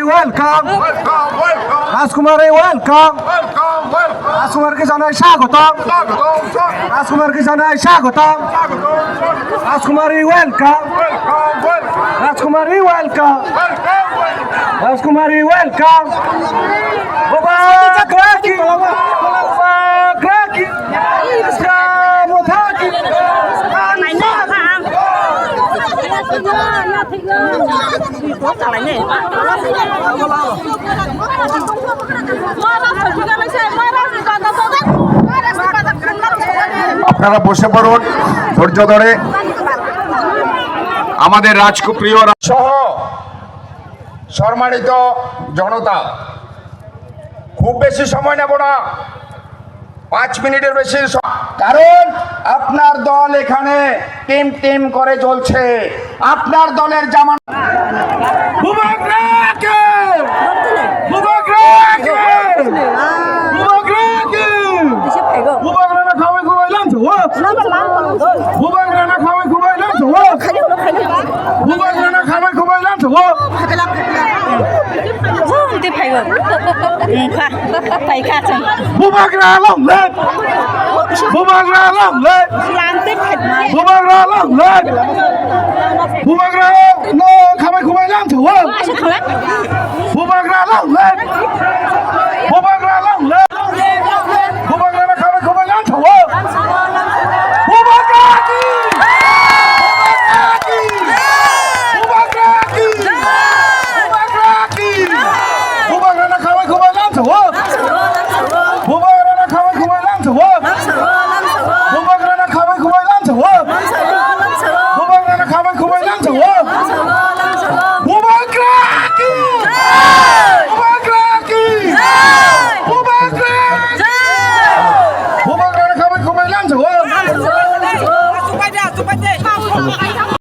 Welcome, রাজকুমারী welcome, রাজকুমারকে জানাই স্বাগতম, রাজকুমারকে জানাই স্বাগতম, রাজকুমারী ওয়েলকাম, রাজকুমারী ওয়েলকাম, রাজকুমারী ওয়েলকাম, বাবা গ্রাকি, বাবা গ্রাকি, কামো থাকি, আপনারা বসে পড়ুন ধৈর্য ধরে। আমাদের রাজপ্রিয় সহ সম্মানিত জনতা, খুব বেশি সময় নেব না, 5 মিনিটের বেশি, কারণ আপনার দল এখানে টিম টিম করে চলছে। আপনার দলের জামান Supaya